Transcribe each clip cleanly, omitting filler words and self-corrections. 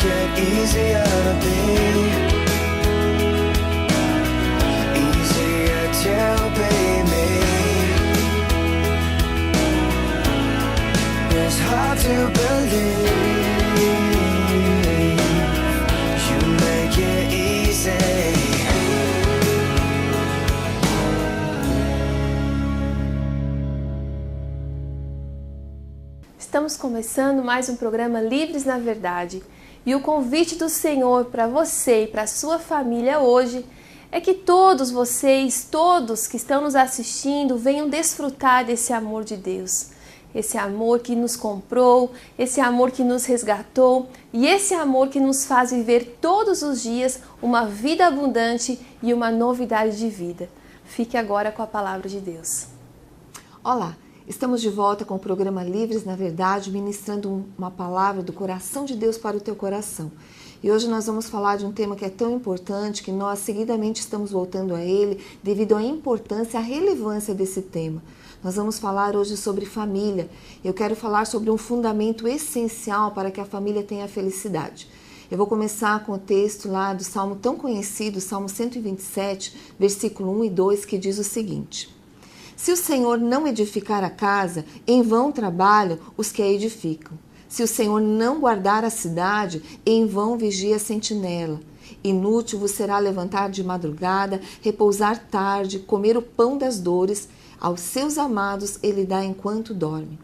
make it easier to be, easier to be me. It's hard to believe you make it easy. Estamos começando mais um programa Livres na Verdade. E o convite do Senhor para você e para a sua família hoje é que todos vocês, todos que estão nos assistindo, venham desfrutar desse amor de Deus. Esse amor que nos comprou, esse amor que nos resgatou e esse amor que nos faz viver todos os dias uma vida abundante e uma novidade de vida. Fique agora com a palavra de Deus. Olá! Estamos de volta com o programa Livres na Verdade, ministrando uma palavra do coração de Deus para o teu coração. E hoje nós vamos falar de um tema que é tão importante que nós seguidamente estamos voltando a ele devido à importância e à relevância desse tema. Nós vamos falar hoje sobre família. Eu quero falar sobre um fundamento essencial para que a família tenha felicidade. Eu vou começar com o texto lá do Salmo tão conhecido, Salmo 127, versículo 1 e 2, que diz o seguinte: Se o Senhor não edificar a casa, em vão trabalham os que a edificam. Se o Senhor não guardar a cidade, em vão vigia a sentinela. Inútil vos será levantar de madrugada, repousar tarde, comer o pão das dores. Aos seus amados ele dá enquanto dorme.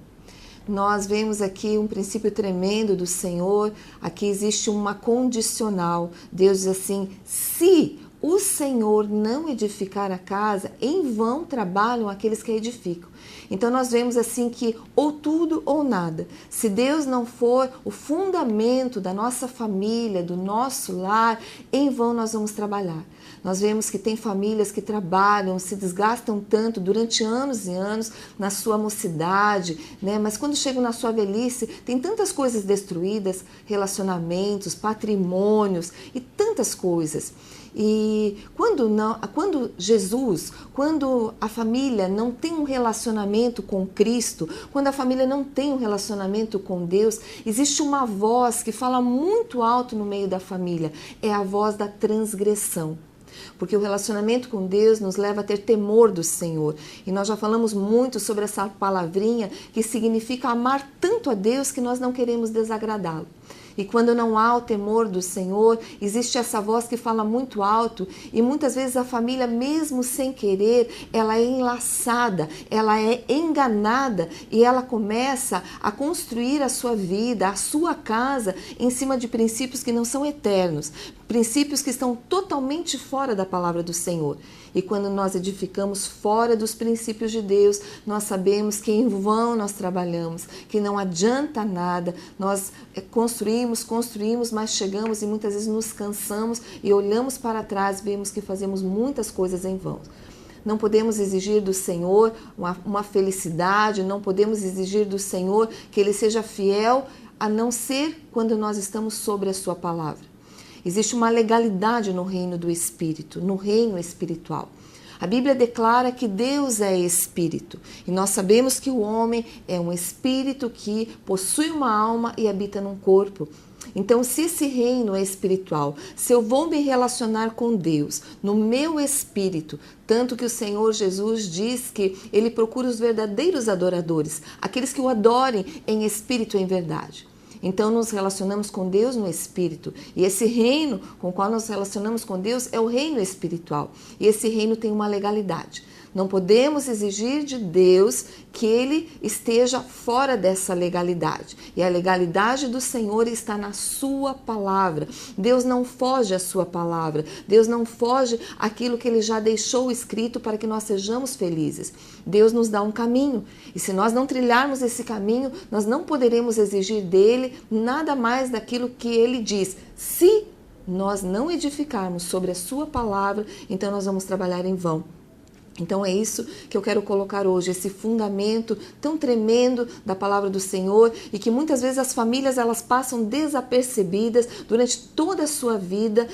Nós vemos aqui um princípio tremendo do Senhor. Aqui existe uma condicional. Deus diz assim: se o Senhor não edificar a casa, em vão trabalham aqueles que a edificam. Então nós vemos assim que ou tudo ou nada. Se Deus não for o fundamento da nossa família, do nosso lar, em vão nós vamos trabalhar. Nós vemos que tem famílias que trabalham, se desgastam tanto durante anos e anos na sua mocidade, né? Mas quando chegam na sua velhice, tem tantas coisas destruídas, relacionamentos, patrimônios e tantas coisas. E quando a família não tem um relacionamento com Cristo, quando a família não tem um relacionamento com Deus, existe uma voz que fala muito alto no meio da família, é a voz da transgressão. Porque o relacionamento com Deus nos leva a ter temor do Senhor. E nós já falamos muito sobre essa palavrinha que significa amar tanto a Deus que nós não queremos desagradá-lo. E quando não há o temor do Senhor, existe essa voz que fala muito alto e muitas vezes a família, mesmo sem querer, ela é enlaçada, ela é enganada e ela começa a construir a sua vida, a sua casa em cima de princípios que não são eternos, princípios que estão totalmente fora da palavra do Senhor. E quando nós edificamos fora dos princípios de Deus, nós sabemos que em vão nós trabalhamos, que não adianta nada, nós construímos, mas chegamos e muitas vezes nos cansamos e olhamos para trás e vemos que fazemos muitas coisas em vão. Não podemos exigir do Senhor uma felicidade, não podemos exigir do Senhor que Ele seja fiel, a não ser quando nós estamos sobre a sua palavra. Existe uma legalidade no reino do Espírito, no reino espiritual. A Bíblia declara que Deus é Espírito e nós sabemos que o homem é um espírito que possui uma alma e habita num corpo. Então, se esse reino é espiritual, se eu vou me relacionar com Deus no meu espírito, tanto que o Senhor Jesus diz que Ele procura os verdadeiros adoradores, aqueles que o adorem em espírito e em verdade. Então nos relacionamos com Deus no Espírito. E esse reino com o qual nos relacionamos com Deus é o reino espiritual. E esse reino tem uma legalidade. Não podemos exigir de Deus que Ele esteja fora dessa legalidade. E a legalidade do Senhor está na sua palavra. Deus não foge à sua palavra. Deus não foge àquilo que Ele já deixou escrito para que nós sejamos felizes. Deus nos dá um caminho. E se nós não trilharmos esse caminho, nós não poderemos exigir dEle nada mais daquilo que Ele diz. Se nós não edificarmos sobre a sua palavra, então nós vamos trabalhar em vão. Então é isso que eu quero colocar hoje, esse fundamento tão tremendo da palavra do Senhor e que muitas vezes as famílias elas passam desapercebidas durante toda a sua vida,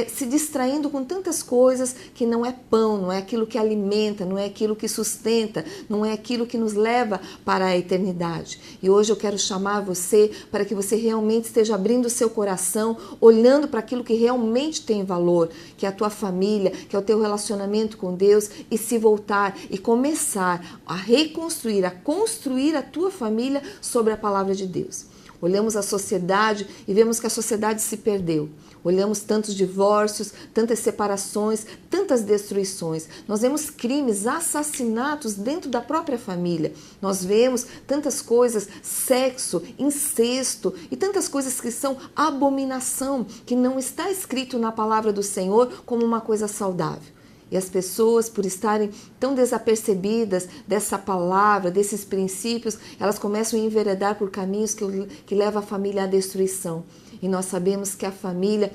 se distraindo com tantas coisas que não é pão, não é aquilo que alimenta, não é aquilo que sustenta, não é aquilo que nos leva para a eternidade. E hoje eu quero chamar você para que você realmente esteja abrindo o seu coração, olhando para aquilo que realmente tem valor, que é a tua família, que é o teu relacionamento com Deus e se voltar e começar a reconstruir, a construir a tua família sobre a palavra de Deus. Olhamos a sociedade e vemos que a sociedade se perdeu. Olhamos tantos divórcios, tantas separações, tantas destruições. Nós vemos crimes, assassinatos dentro da própria família. Nós vemos tantas coisas, sexo, incesto e tantas coisas que são abominação, que não está escrito na palavra do Senhor como uma coisa saudável. E as pessoas, por estarem tão desapercebidas dessa palavra, desses princípios, elas começam a enveredar por caminhos que levam a família à destruição. E nós sabemos que a família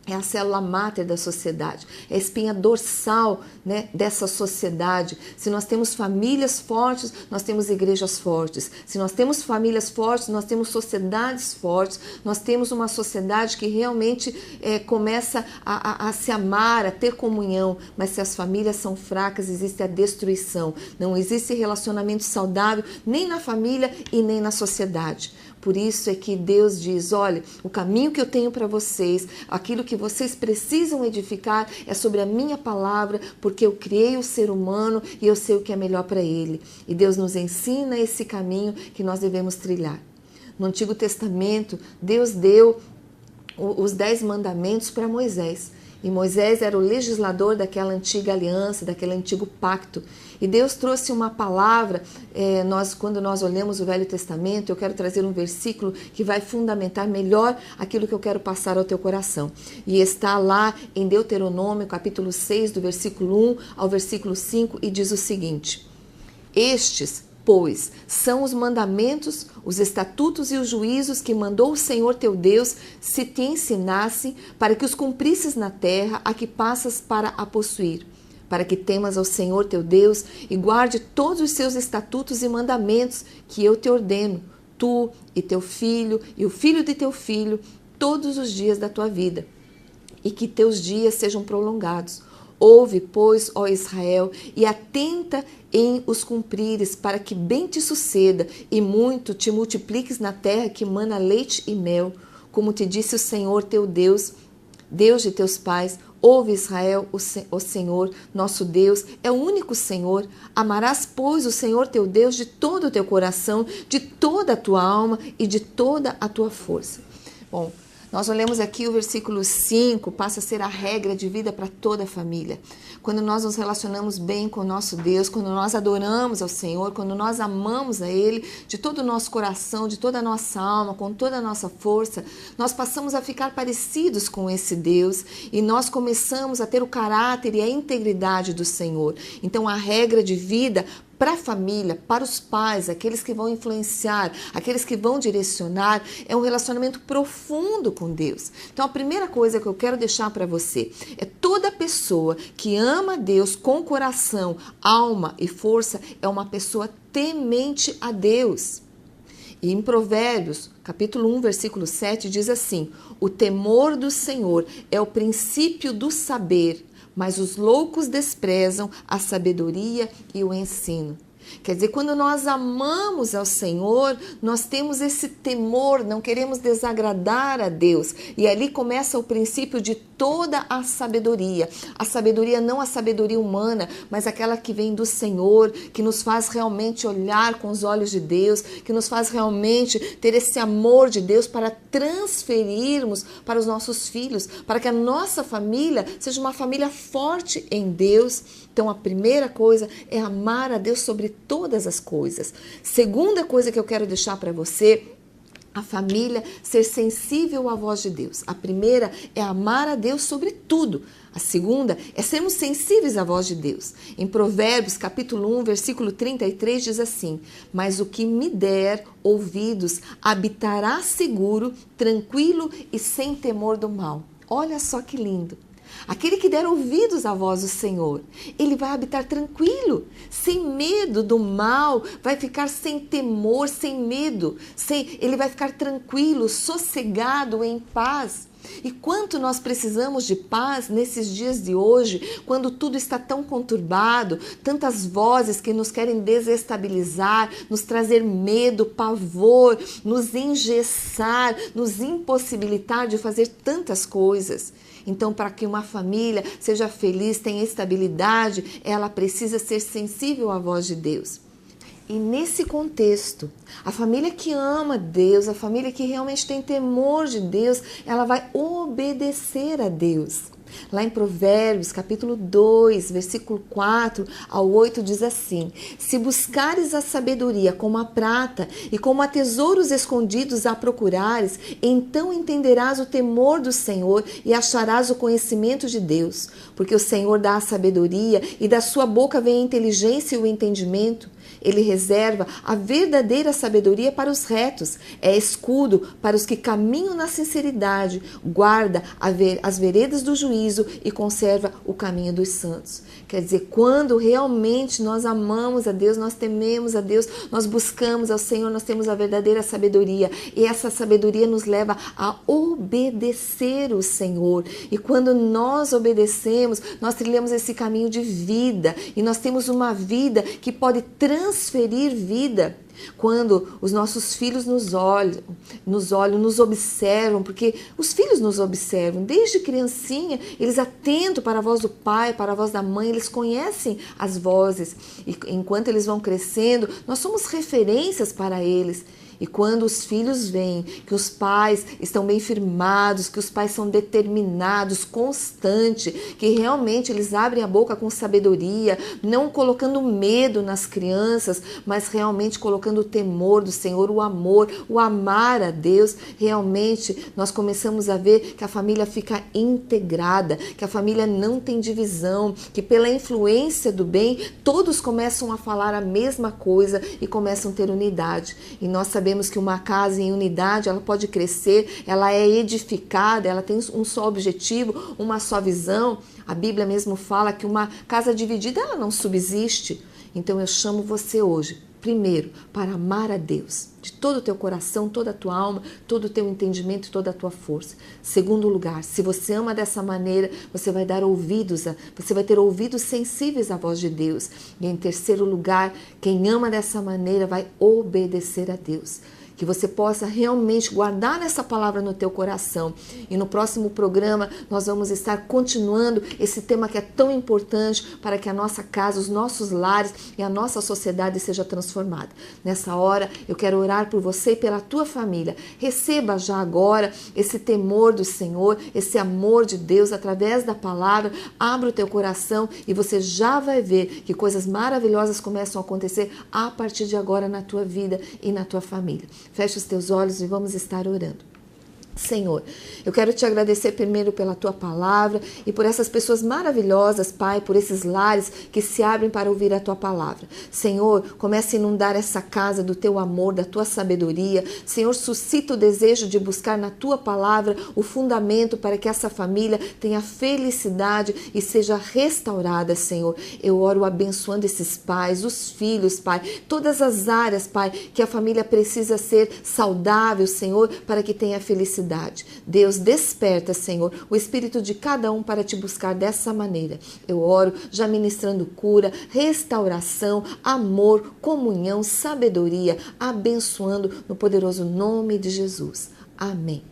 é a célula máter da sociedade, é a espinha dorsal, né, dessa sociedade. Se nós temos famílias fortes, nós temos igrejas fortes. Se nós temos famílias fortes, nós temos sociedades fortes. Nós temos uma sociedade que realmente começa a se amar, a ter comunhão. Mas se as famílias são fracas, existe a destruição. Não existe relacionamento saudável nem na família e nem na sociedade. Por isso é que Deus diz, olha, o caminho que eu tenho para vocês, aquilo que vocês precisam edificar é sobre a minha palavra, porque eu criei o ser humano e eu sei o que é melhor para ele. E Deus nos ensina esse caminho que nós devemos trilhar. No Antigo Testamento, Deus deu os 10 mandamentos para Moisés. E Moisés era o legislador daquela antiga aliança, daquele antigo pacto. E Deus trouxe uma palavra, quando nós olhamos o Velho Testamento, eu quero trazer um versículo que vai fundamentar melhor aquilo que eu quero passar ao teu coração. E está lá em Deuteronômio, capítulo 6, do versículo 1 ao versículo 5, e diz o seguinte: Estes, pois, são os mandamentos, os estatutos e os juízos que mandou o Senhor teu Deus se te ensinassem, para que os cumprisses na terra a que passas para a possuir, para que temas ao Senhor teu Deus e guarde todos os seus estatutos e mandamentos que eu te ordeno, tu e teu filho e o filho de teu filho, todos os dias da tua vida, e que teus dias sejam prolongados. Ouve, pois, ó Israel, e atenta em os cumprires, para que bem te suceda e muito te multipliques na terra que mana leite e mel, como te disse o Senhor teu Deus, Deus de teus pais. Ouve, Israel, o Senhor, nosso Deus, é o único Senhor. Amarás, pois, o Senhor teu Deus de todo o teu coração, de toda a tua alma e de toda a tua força. Bom, nós olhamos aqui o versículo 5, passa a ser a regra de vida para toda a família. Quando nós nos relacionamos bem com o nosso Deus, quando nós adoramos ao Senhor, quando nós amamos a Ele de todo o nosso coração, de toda a nossa alma, com toda a nossa força, nós passamos a ficar parecidos com esse Deus e nós começamos a ter o caráter e a integridade do Senhor. Então a regra de vida para a família, para os pais, aqueles que vão influenciar, aqueles que vão direcionar, é um relacionamento profundo com Deus. Então a primeira coisa que eu quero deixar para você é toda pessoa que ama Deus com coração, alma e força é uma pessoa temente a Deus. E em Provérbios, capítulo 1, versículo 7, diz assim: o temor do Senhor é o princípio do saber, mas os loucos desprezam a sabedoria e o ensino. Quer dizer, quando nós amamos ao Senhor, nós temos esse temor, não queremos desagradar a Deus. E ali começa o princípio de toda a sabedoria. A sabedoria não a sabedoria humana, mas aquela que vem do Senhor, que nos faz realmente olhar com os olhos de Deus, que nos faz realmente ter esse amor de Deus para transferirmos para os nossos filhos, para que a nossa família seja uma família forte em Deus. Então a primeira coisa é amar a Deus sobre todas as coisas. Segunda coisa que eu quero deixar para você, a família ser sensível à voz de Deus. A primeira é amar a Deus sobre tudo. A segunda é sermos sensíveis à voz de Deus. Em Provérbios, capítulo 1, versículo 33, diz assim: mas o que me der ouvidos habitará seguro, tranquilo e sem temor do mal. Olha só que lindo. Aquele que der ouvidos à voz do Senhor, ele vai habitar tranquilo, sem medo do mal, vai ficar sem temor, sem medo, ele vai ficar tranquilo, sossegado, em paz. E quanto nós precisamos de paz nesses dias de hoje, quando tudo está tão conturbado, tantas vozes que nos querem desestabilizar, nos trazer medo, pavor, nos engessar, nos impossibilitar de fazer tantas coisas. Então, para que uma família seja feliz, tenha estabilidade, ela precisa ser sensível à voz de Deus. E nesse contexto, a família que ama Deus, a família que realmente tem temor de Deus, ela vai obedecer a Deus. Lá em Provérbios, capítulo 2, versículo 4 ao 8, diz assim: se buscares a sabedoria como a prata e como a tesouros escondidos a procurares, então entenderás o temor do Senhor e acharás o conhecimento de Deus. Porque o Senhor dá a sabedoria e da sua boca vem a inteligência e o entendimento. Ele reserva a verdadeira sabedoria para os retos, é escudo para os que caminham na sinceridade, guarda as veredas do juízo e conserva o caminho dos santos. Quer dizer, quando realmente nós amamos a Deus, nós tememos a Deus, nós buscamos ao Senhor, nós temos a verdadeira sabedoria. E essa sabedoria nos leva a obedecer o Senhor. E quando nós obedecemos, nós trilhamos esse caminho de vida. E nós temos uma vida que pode transferir vida. Quando os nossos filhos nos olham, nos observam, porque os filhos nos observam, desde criancinha, eles atentam para a voz do pai, para a voz da mãe, eles conhecem as vozes, e enquanto eles vão crescendo, nós somos referências para eles. E quando os filhos veem que os pais estão bem firmados, que os pais são determinados, constantes, que realmente eles abrem a boca com sabedoria, não colocando medo nas crianças, mas realmente colocando o temor do Senhor, o amor, o amar a Deus, realmente nós começamos a ver que a família fica integrada, que a família não tem divisão, que pela influência do bem, todos começam a falar a mesma coisa e começam a ter unidade. E nós sabemos que uma casa em unidade, ela pode crescer, ela é edificada, ela tem um só objetivo, uma só visão. A Bíblia mesmo fala que uma casa dividida, ela não subsiste. Então eu chamo você hoje, primeiro, para amar a Deus, de todo o teu coração, toda a tua alma, todo o teu entendimento, toda a tua força. Segundo lugar, se você ama dessa maneira, você vai dar ouvidos, você vai ter ouvidos sensíveis à voz de Deus. E em terceiro lugar, quem ama dessa maneira vai obedecer a Deus. Que você possa realmente guardar essa palavra no teu coração. E no próximo programa nós vamos estar continuando esse tema que é tão importante para que a nossa casa, os nossos lares e a nossa sociedade seja transformada. Nessa hora eu quero orar por você e pela tua família. Receba já agora esse temor do Senhor, esse amor de Deus através da palavra. Abra o teu coração e você já vai ver que coisas maravilhosas começam a acontecer a partir de agora na tua vida e na tua família. Feche os teus olhos e vamos estar orando. Senhor, eu quero te agradecer primeiro pela tua palavra e por essas pessoas maravilhosas, Pai, por esses lares que se abrem para ouvir a tua palavra. Senhor, comece a inundar essa casa do teu amor, da tua sabedoria. Senhor, suscita o desejo de buscar na tua palavra o fundamento para que essa família tenha felicidade e seja restaurada, Senhor. Eu oro abençoando esses pais, os filhos, Pai, todas as áreas, Pai, que a família precisa ser saudável, Senhor, para que tenha felicidade. Deus, desperta, Senhor, o espírito de cada um para te buscar dessa maneira. Eu oro já ministrando cura, restauração, amor, comunhão, sabedoria, abençoando no poderoso nome de Jesus. Amém.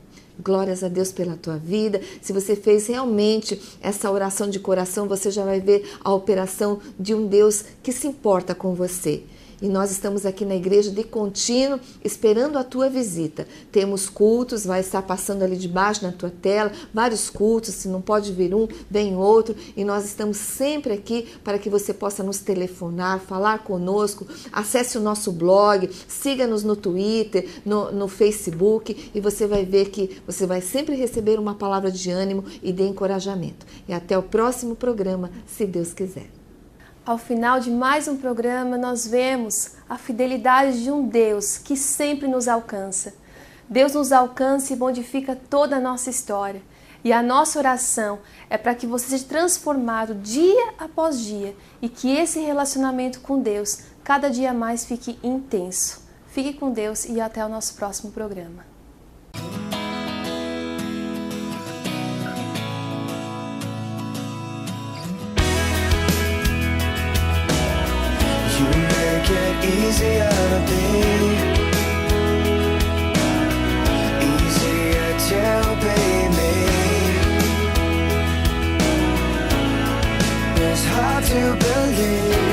Glórias a Deus pela tua vida. Se você fez realmente essa oração de coração, você já vai ver a operação de um Deus que se importa com você. E nós estamos aqui na igreja de contínuo, esperando a tua visita. Temos cultos, vai estar passando ali debaixo na tua tela, vários cultos, se não pode vir um, vem outro. E nós estamos sempre aqui para que você possa nos telefonar, falar conosco. Acesse o nosso blog, siga-nos no Twitter, no Facebook, e você vai ver que você vai sempre receber uma palavra de ânimo e de encorajamento. E até o próximo programa, se Deus quiser. Ao final de mais um programa, nós vemos a fidelidade de um Deus que sempre nos alcança. Deus nos alcança e modifica toda a nossa história. E a nossa oração é para que você seja transformado dia após dia e que esse relacionamento com Deus cada dia mais fique intenso. Fique com Deus e até o nosso próximo programa. You make it easier to be, easier to be me. It's hard to believe